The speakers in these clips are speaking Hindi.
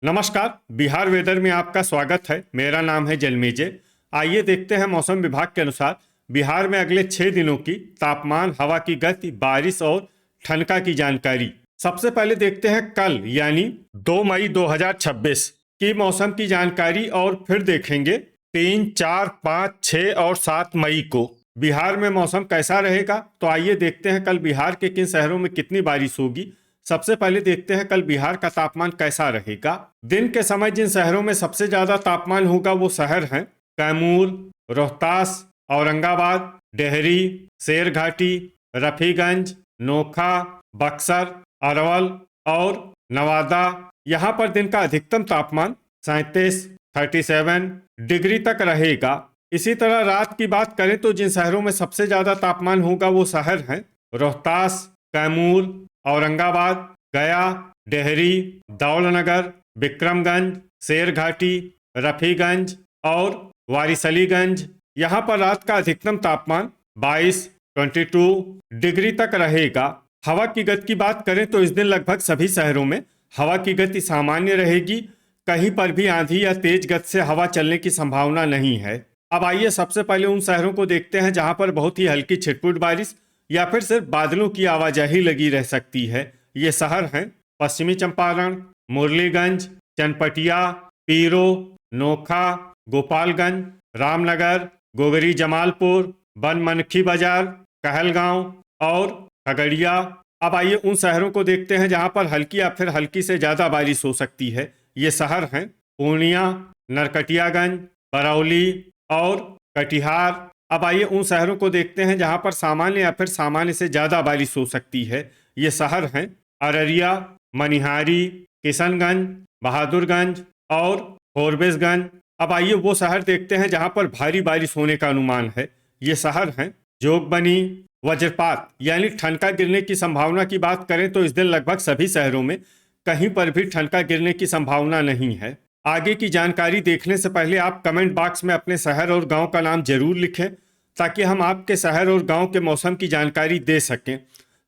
नमस्कार। बिहार वेदर में आपका स्वागत है। मेरा नाम है जन्मेजय। आइए देखते हैं मौसम विभाग के अनुसार बिहार में अगले 6 दिनों की तापमान, हवा की गति, बारिश और ठनका की जानकारी। सबसे पहले देखते हैं कल यानी 2 मई 2026 की मौसम की जानकारी और फिर देखेंगे 3, 4, 5, 6 और 7 मई को बिहार में मौसम कैसा रहेगा। तो आइए देखते हैं कल बिहार के किन शहरों में कितनी बारिश होगी। सबसे पहले देखते हैं कल बिहार का तापमान कैसा रहेगा। दिन के समय जिन शहरों में सबसे ज्यादा तापमान होगा वो शहर हैं कैमूर, रोहतास, औरंगाबाद, डेहरी, शेरघाटी, रफीगंज, नोखा, बक्सर, अरवल और नवादा। यहाँ पर दिन का अधिकतम तापमान 37 डिग्री तक रहेगा। इसी तरह रात की बात करें तो जिन शहरों में सबसे ज्यादा तापमान होगा वो शहर हैं रोहतास, कैमूर, औरंगाबाद, गया, डेहरी, दौलनगर, विक्रमगंज, शेरघाटी, रफीगंज और वारिसलीगंज। यहाँ पर रात का अधिकतम तापमान 22 डिग्री तक रहेगा। हवा की गति की बात करें तो इस दिन लगभग सभी शहरों में हवा की गति सामान्य रहेगी। कहीं पर भी आंधी या तेज गति से हवा चलने की संभावना नहीं है। अब आइए सबसे पहले उन शहरों को देखते हैं जहां पर बहुत ही हल्की छिटपुट बारिश या फिर सिर्फ बादलों की आवाजाही लगी रह सकती है। ये शहर हैं पश्चिमी चंपारण, मुरलीगंज, चनपटिया, पीरो, नोखा, गोपालगंज, रामनगर, गोगरी जमालपुर, बनमनखी बाजार, कहलगांव और खगड़िया। अब आइए उन शहरों को देखते हैं जहां पर हल्की या फिर हल्की से ज्यादा बारिश हो सकती है। ये शहर हैं पूर्णिया, नरकटियागंज, बरौली और कटिहार। अब आइए उन शहरों को देखते हैं जहां पर सामान्य या फिर सामान्य से ज्यादा बारिश हो सकती है। ये शहर हैं अररिया, मनिहारी, किशनगंज, बहादुरगंज और फोरबिसगंज। अब आइए वो शहर देखते हैं जहां पर भारी बारिश होने का अनुमान है। ये शहर हैं जोगबनी। वज्रपात यानी ठनका गिरने की संभावना की बात करें तो इस दिन लगभग सभी शहरों में कहीं पर भी ठनका गिरने की संभावना नहीं है। आगे की जानकारी देखने से पहले आप कमेंट बॉक्स में अपने शहर और गांव का नाम जरूर लिखें ताकि हम आपके शहर और गांव के मौसम की जानकारी दे सकें।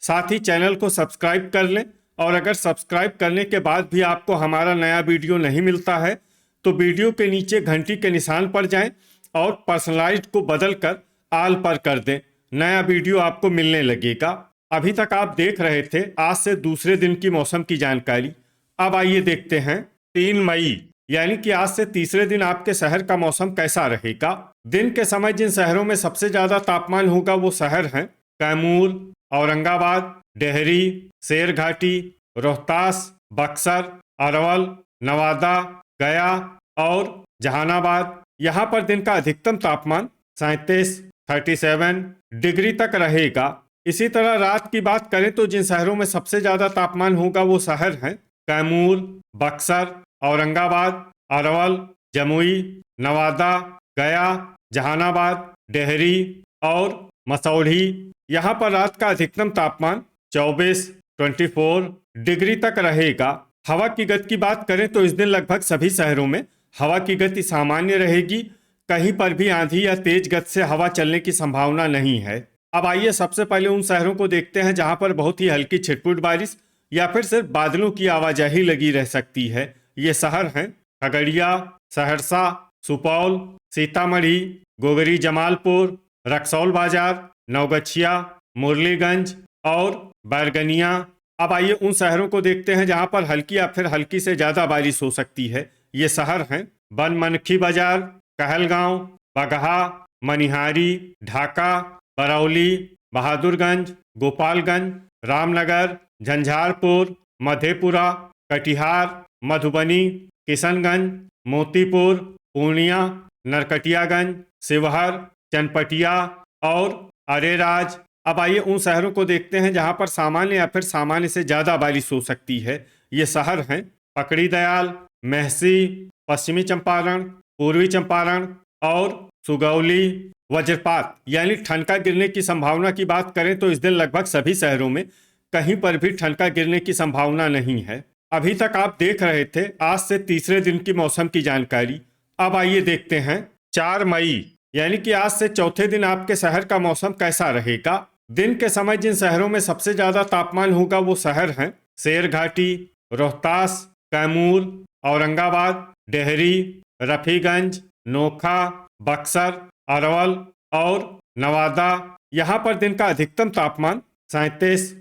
साथ ही चैनल को सब्सक्राइब कर लें और अगर सब्सक्राइब करने के बाद भी आपको हमारा नया वीडियो नहीं मिलता है तो वीडियो के नीचे घंटी के निशान पर जाएं और पर्सनलाइज्ड को बदल कर आल पर कर दें। नया वीडियो आपको मिलने लगेगा। अभी तक आप देख रहे थे आज से दूसरे दिन की मौसम की जानकारी। अब आइए देखते हैं 3 मई यानी कि आज से तीसरे दिन आपके शहर का मौसम कैसा रहेगा। दिन के समय जिन शहरों में सबसे ज्यादा तापमान होगा वो शहर हैं कैमूर, औरंगाबाद, डेहरी, शेरघाटी, रोहतास, बक्सर, अरवल, नवादा, गया और जहानाबाद। यहाँ पर दिन का अधिकतम तापमान 37 डिग्री तक रहेगा। इसी तरह रात की बात करें तो जिन शहरों में सबसे ज्यादा तापमान होगा वो शहर हैं कैमूर, बक्सर, औरंगाबाद, अरवल, जमुई, नवादा, गया, जहानाबाद, डेहरी और मसौढ़ी। यहाँ पर रात का अधिकतम तापमान 24 डिग्री तक रहेगा। हवा की गति की बात करें तो इस दिन लगभग सभी शहरों में हवा की गति सामान्य रहेगी। कहीं पर भी आंधी या तेज गति से हवा चलने की संभावना नहीं है। अब आइए सबसे पहले उन शहरों को देखते हैं जहां पर बहुत ही हल्की छिटपुट बारिश या फिर सिर्फ बादलों की आवाजाही लगी रह सकती है। ये शहर हैं खगड़िया, सहरसा, सुपौल, सीतामढ़ी, गोगरी जमालपुर, रक्सौल बाजार, नवगछिया, मुरलीगंज और बैरगनिया। अब आइए उन शहरों को देखते हैं जहां पर हल्की या फिर हल्की से ज्यादा बारिश हो सकती है। ये शहर हैं बनमनखी बाजार, कहलगांव, बगहा, मनिहारी, ढाका, बरौली, बहादुरगंज, गोपालगंज, रामनगर, झंझारपुर, मधेपुरा, कटिहार, मधुबनी, किशनगंज, मोतीपुर, पूर्णिया, नरकटियागंज, शिवहर, चनपटिया और अरेराज। अब आइए उन शहरों को देखते हैं जहां पर सामान्य या फिर सामान्य से ज्यादा बारिश हो सकती है। ये शहर हैं पकड़ी दयाल, मेहसी, पश्चिमी चंपारण, पूर्वी चंपारण और सुगौली। वज्रपात यानी ठनका गिरने की संभावना की बात करें तो इस दिन लगभग सभी शहरों में कहीं पर भी ठनका गिरने की संभावना नहीं है। अभी तक आप देख रहे थे आज से तीसरे दिन की मौसम की जानकारी। अब आइए देखते हैं 4 मई यानी कि आज से चौथे दिन आपके शहर का मौसम कैसा रहेगा। दिन के समय जिन शहरों में सबसे ज्यादा तापमान होगा वो शहर हैं शेरघाटी, रोहतास, कैमूर, औरंगाबाद, डेहरी, रफीगंज, नोखा, बक्सर, अरवल और नवादा। यहाँ पर दिन का अधिकतम तापमान 37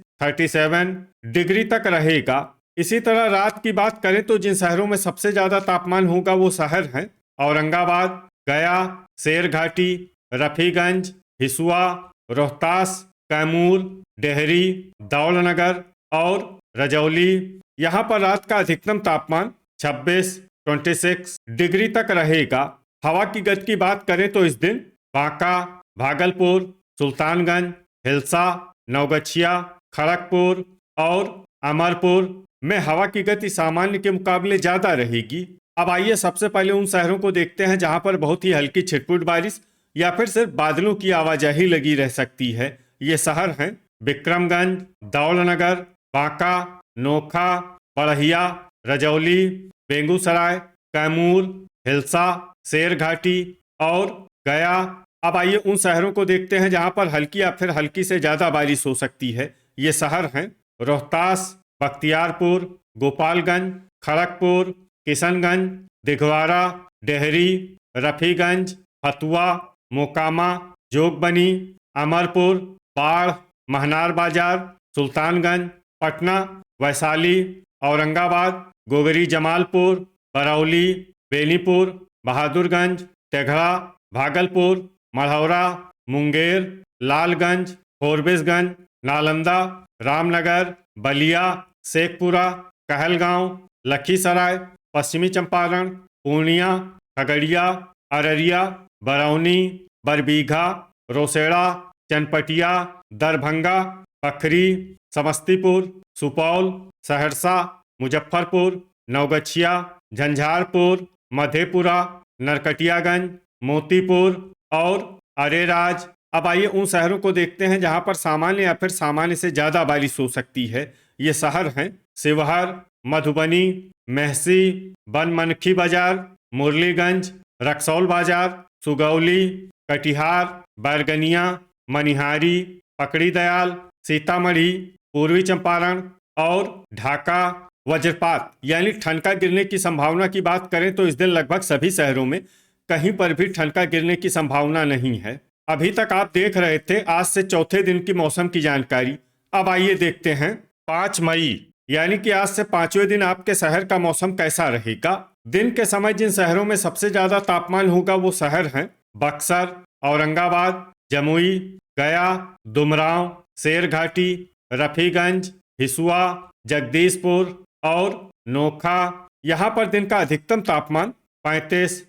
डिग्री तक रहेगा। इसी तरह रात की बात करें तो जिन शहरों में सबसे ज्यादा तापमान होगा वो शहर हैं औरंगाबाद, गया, शेरघाटी, रफीगंज, हिसुआ, रोहतास, कैमूर, डेहरी, दौलनगर और रजौली। यहाँ पर रात का अधिकतम तापमान 26 डिग्री तक रहेगा। हवा की गति की बात करें तो इस दिन बांका, भागलपुर, सुल्तानगंज, हिलसा, नवगछिया, खड़गपुर और अमरपुर में हवा की गति सामान्य के मुकाबले ज्यादा रहेगी। अब आइए सबसे पहले उन शहरों को देखते हैं जहां पर बहुत ही हल्की छिटपुट बारिश या फिर सिर्फ बादलों की आवाजाही लगी रह सकती है। ये शहर हैं विक्रमगंज, दौलनगर, बांका, नोखा, बढ़िया, रजौली, बेगूसराय, कैमूर, हिलसा, शेरघाटी और गया। अब आइए उन शहरों को देखते हैं जहां पर हल्की या फिर हल्की से ज्यादा बारिश हो सकती है। ये शहर हैं रोहतास, बख्तियारपुर, गोपालगंज, खड़गपुर, किशनगंज, दिघवारा, डेहरी, रफीगंज, फतुआ, मोकामा, जोगबनी, अमरपुर, बाढ़, महनार बाजार, सुल्तानगंज, पटना, वैशाली, औरंगाबाद, गोगरी जमालपुर, बरौली, बेनीपुर, बहादुरगंज, तेघड़ा, भागलपुर, मढ़ौरा, मुंगेर, लालगंज, फोरबिसगंज, नालंदा, रामनगर, बलिया, शेखपुरा, कहलगांव, लखीसराय, पश्चिमी चंपारण, पूर्णिया, खगड़िया, अररिया, बरौनी, बरबीघा, रोसड़ा, चनपटिया, दरभंगा, पखरी, समस्तीपुर, सुपौल, सहरसा, मुजफ्फरपुर, नवगछिया, झंझारपुर, मधेपुरा, नरकटियागंज, मोतीपुर और अरेराज। अब आइए उन शहरों को देखते हैं जहां पर सामान्य या फिर सामान्य से ज्यादा बारिश हो सकती है। ये शहर हैं शिवहर, मधुबनी, मेहसी, बनमनखी बाजार, मुरलीगंज, रक्सौल बाजार, सुगौली, कटिहार, बैरगनिया, मनिहारी, पकड़ी दयाल, सीतामढ़ी, पूर्वी चंपारण और ढाका। वज्रपात यानी ठनका गिरने की संभावना की बात करें तो इस दिन लगभग सभी शहरों में कहीं पर भी ठनका गिरने की संभावना नहीं है। अभी तक आप देख रहे थे आज से चौथे दिन की मौसम की जानकारी। अब आइए देखते हैं 5 मई यानी कि आज से 5वें दिन आपके शहर का मौसम कैसा रहेगा। दिन के समय जिन शहरों में सबसे ज्यादा तापमान होगा वो शहर हैं बक्सर, औरंगाबाद, जमुई, गया, दुमराव, शेरघाटी, रफीगंज, हिसुआ, जगदीशपुर और नोखा। यहाँ पर दिन का अधिकतम तापमान 35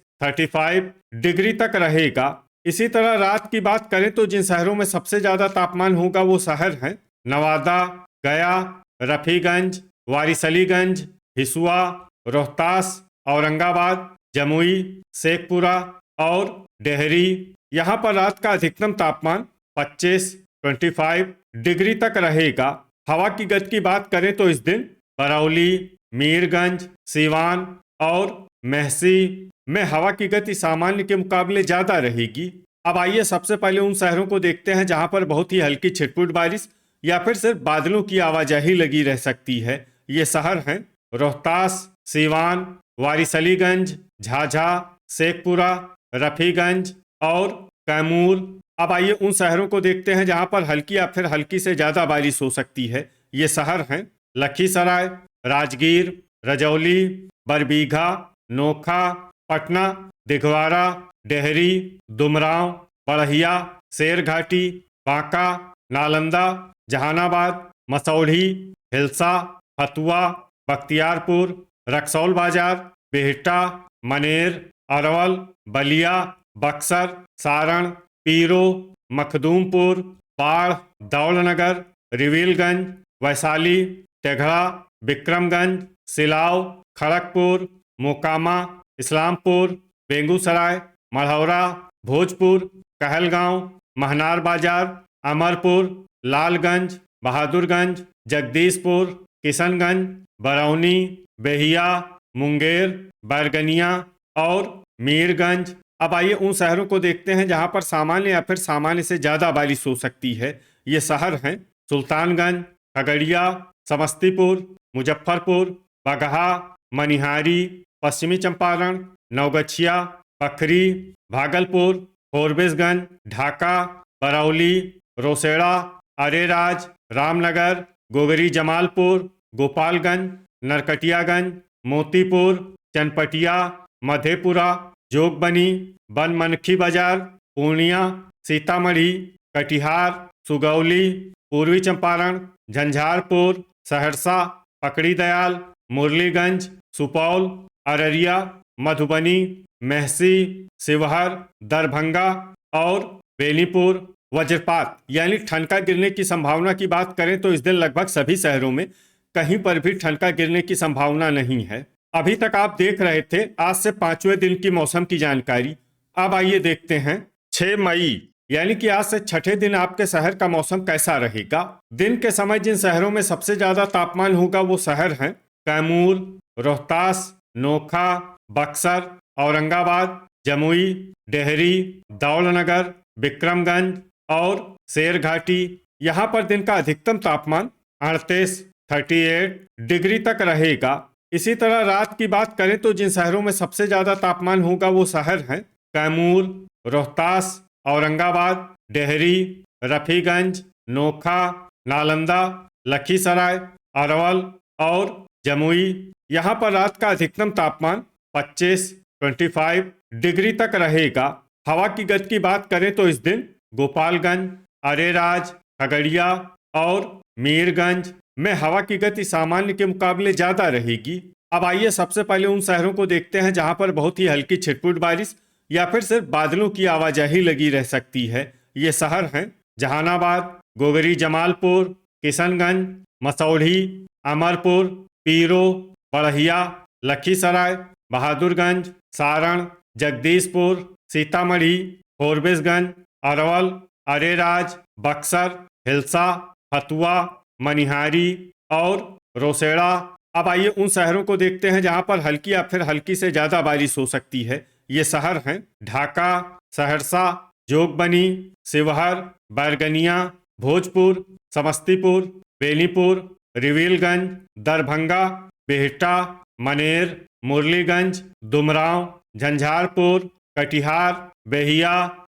डिग्री तक रहेगा। इसी तरह रात की बात करें तो जिन शहरों में सबसे ज्यादा तापमान होगा वो शहर हैं नवादा, गया, रफीगंज, वारिसलीगंज, हिसुआ, रोहतास, औरंगाबाद, जमुई, शेखपुरा और डेहरी। यहाँ पर रात का अधिकतम तापमान 25 डिग्री तक रहेगा। हवा की गति की बात करें तो इस दिन बरौली, मीरगंज, सीवान और मेहसी में हवा की गति सामान्य के मुकाबले ज्यादा रहेगी। अब आइए सबसे पहले उन शहरों को देखते हैं जहां पर बहुत ही हल्की छिटपुट बारिश या फिर सिर्फ बादलों की आवाजाही लगी रह सकती है। ये शहर हैं रोहतास, सीवान, वारिसलीगंज, झाझा, शेखपुरा, रफीगंज और कैमूर। अब आइए उन शहरों को देखते हैं जहां पर हल्की या फिर हल्की से ज्यादा बारिश हो सकती है। ये शहर हैं लखीसराय, राजगीर, रजौली, बरबीघा, नोखा, पटना, दिघवारा, डेहरी, दुमराव, बढ़िया, शेरघाटी, बांका, नालंदा, जहानाबाद, मसौढ़ी, हिलसा, फतुआ, बख्तियारपुर, रक्सौल बाजार, बिहटा, मनेर, अरवल, बलिया, बक्सर, सारण, पीरो, मखदूमपुर, बाढ़, दौलनगर, रिविलगंज, वैशाली, तेघड़ा, विक्रमगंज, सिलाव, खड़गपुर, मोकामा, इस्लामपुर, बेगूसराय, मढ़ौरा, भोजपुर, कहलगांव, महनार बाजार, अमरपुर, लालगंज, बहादुरगंज, जगदीशपुर, किशनगंज, बरौनी, बेहिया, मुंगेर, बैरगनिया और मीरगंज। अब आइए उन शहरों को देखते हैं जहां पर सामान्य या फिर सामान्य से ज्यादा बारिश हो सकती है। ये शहर हैं सुल्तानगंज, खगड़िया, समस्तीपुर, मुजफ्फरपुर, बगहा, मनिहारी, पश्चिमी चंपारण, नवगछिया, पखरी, भागलपुर, फोरबिसगंज, ढाका, बरौली, रोसड़ा, अरेराज, रामनगर, गोगरी जमालपुर, गोपालगंज, नरकटियागंज, मोतीपुर, चनपटिया, मधेपुरा, जोगबनी, बनमनखी बाजार, पूर्णिया, सीतामढ़ी, कटिहार, सुगौली, पूर्वी चंपारण, झंझारपुर, सहरसा, पकड़ीदयाल, मुरलीगंज, सुपौल, अररिया, मधुबनी, मेहसी, शिवहर, दरभंगा और बेनीपुर। वज्रपात यानी ठनका गिरने की संभावना की बात करें तो इस दिन लगभग सभी शहरों में कहीं पर भी ठनका गिरने की संभावना नहीं है। अभी तक आप देख रहे थे आज से 5वें दिन की मौसम की जानकारी। अब आइए देखते हैं 6 मई यानी कि आज से छठे दिन आपके शहर का मौसम कैसा रहेगा। दिन के समय जिन शहरों में सबसे ज्यादा तापमान होगा वो शहर हैं कैमूर, रोहतास, नोखा, बक्सर, औरंगाबाद, जमुई, डेहरी, दौलनगर, विक्रमगंज और शेरघाटी। यहाँ पर दिन का अधिकतम तापमान 38 डिग्री तक रहेगा। इसी तरह रात की बात करें तो जिन शहरों में सबसे ज्यादा तापमान होगा वो शहर हैं कैमूर, रोहतास, औरंगाबाद, डेहरी, रफीगंज, नोखा, नालंदा, लखीसराय, अरवल और जमुई। यहाँ पर रात का अधिकतम तापमान 25 डिग्री तक रहेगा। हवा की गति की बात करें तो इस दिन गोपालगंज, अरेराज, खगड़िया और मीरगंज में हवा की गति सामान्य के मुकाबले ज्यादा रहेगी। अब आइए सबसे पहले उन शहरों को देखते हैं जहां पर बहुत ही हल्की छिटपुट बारिश या फिर सिर्फ बादलों की आवाजाही लगी रह सकती है। ये शहर हैं जहानाबाद, गोगरी जमालपुर, किशनगंज, मसौढ़ी, अमरपुर, पीरो, बढ़िया, लखीसराय, बहादुरगंज, सारण, जगदीशपुर, सीतामढ़ी, फोरबिसगंज, अरवल, अरेराज, बक्सर, हिल्सा, फतुआ, मनिहारी और रोसड़ा। अब आइए उन शहरों को देखते हैं जहां पर हल्की या फिर हल्की से ज्यादा बारिश हो सकती है। ये शहर हैं ढाका, सहरसा, जोगबनी, शिवहर, बैरगनिया, भोजपुर, समस्तीपुर, बेनीपुर, रिविलगंज, दरभंगा, बिहटा, मनेर, मुरलीगंज, दुमराव, झंझारपुर, कटिहार, बेहिया,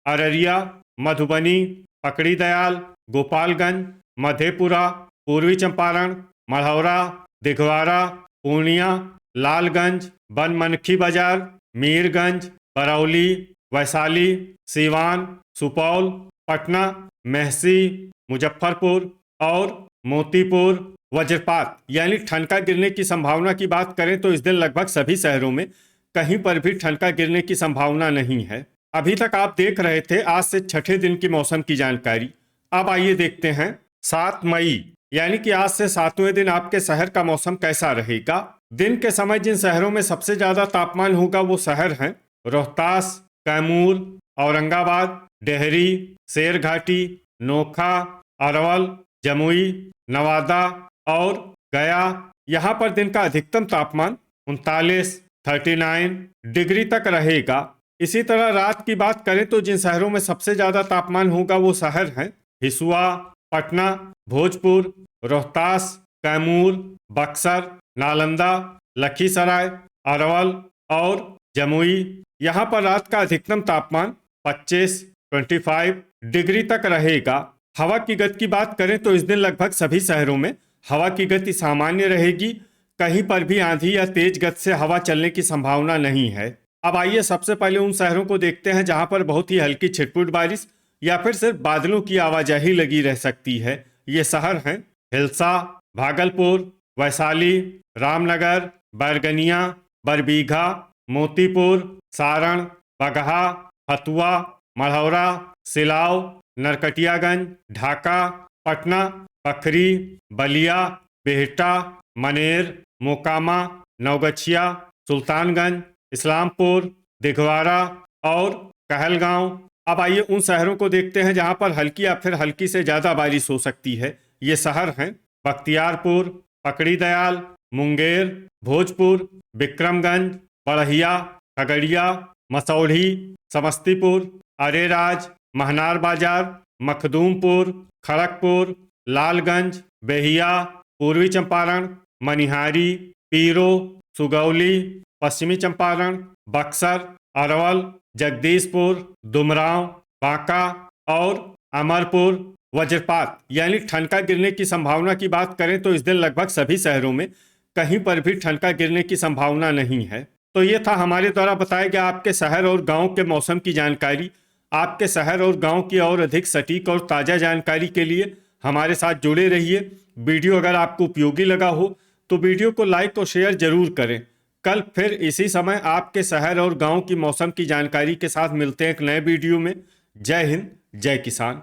अररिया, मधुबनी, पकड़ीदयाल, गोपालगंज, मधेपुरा, पूर्वी चंपारण, मढ़ौरा, दिघवारा, पूर्णिया, लालगंज, बनमनखी बाजार, मीरगंज, बरौली, वैशाली, सीवान, सुपौल, पटना, मेहसी, मुजफ्फरपुर और मोतीपुर। वज्रपात यानी ठनका गिरने की संभावना की बात करें तो इस दिन लगभग सभी शहरों में कहीं पर भी ठनका गिरने की संभावना नहीं है। अभी तक आप देख रहे थे आज से छठे दिन की मौसम की जानकारी। अब आइए देखते हैं 7 मई यानी कि आज से 7वें दिन आपके शहर का मौसम कैसा रहेगा। दिन के समय जिन शहरों में सबसे ज्यादा तापमान होगा वो शहर हैं रोहतास, कैमूर, औरंगाबाद, डेहरी, शेरघाटी, नोखा, अरवल, जमुई, नवादा और गया। यहाँ पर दिन का अधिकतम तापमान 39 डिग्री तक रहेगा। इसी तरह रात की बात करें तो जिन शहरों में सबसे ज्यादा तापमान होगा वो शहर हैं हिसुआ, पटना, भोजपुर, रोहतास, कैमूर, बक्सर, नालंदा, लखीसराय, अरवल और जमुई। यहाँ पर रात का अधिकतम तापमान 25 डिग्री तक रहेगा। हवा की गति की बात करें तो इस दिन लगभग सभी शहरों में हवा की गति सामान्य रहेगी। कहीं पर भी आंधी या तेज गति से हवा चलने की संभावना नहीं है। अब आइए सबसे पहले उन शहरों को देखते हैं जहां पर बहुत ही हल्की छिटपुट बारिश या फिर सिर्फ बादलों की आवाजाही लगी रह सकती है। ये शहर हैं हिल्सा, भागलपुर, वैशाली, रामनगर, बैरगनिया, बरबीघा, मोतीपुर, सारण, बगहा, फतुआ, मढ़ौरा, सिलाव, नरकटियागंज, ढाका, पटना, पखरी, बलिया, बिहटा, मनेर, मोकामा, नवगछिया, सुल्तानगंज, इस्लामपुर, दिघवारा और कहलगांव। अब आइए उन शहरों को देखते हैं जहां पर हल्की या फिर हल्की से ज्यादा बारिश हो सकती है। ये शहर हैं बख्तियारपुर, पकड़ीदयाल, मुंगेर, भोजपुर, विक्रमगंज, बढ़िया, खगड़िया, मसौढ़ी, समस्तीपुर, अरेराज, महनार बाजार, मखदूमपुर, खड़गपुर, लालगंज, बेहिया, पूर्वी चंपारण, मनिहारी, पीरो, सुगौली, पश्चिमी चंपारण, बक्सर, अरवल, जगदीशपुर, डुमरांव, बांका और अमरपुर वज्रपात यानी ठनका गिरने की संभावना की बात करें तो इस दिन लगभग सभी शहरों में कहीं पर भी ठनका गिरने की संभावना नहीं है। तो ये था हमारे द्वारा बताया गया आपके शहर और गांव के मौसम की जानकारी। आपके शहर और गांव की और अधिक सटीक और ताज़ा जानकारी के लिए हमारे साथ जुड़े रहिए। वीडियो अगर आपको उपयोगी लगा हो तो वीडियो को लाइक और शेयर जरूर करें। कल फिर इसी समय आपके शहर और गांव की मौसम की जानकारी के साथ मिलते हैं एक नए वीडियो में। जय हिंद, जय किसान।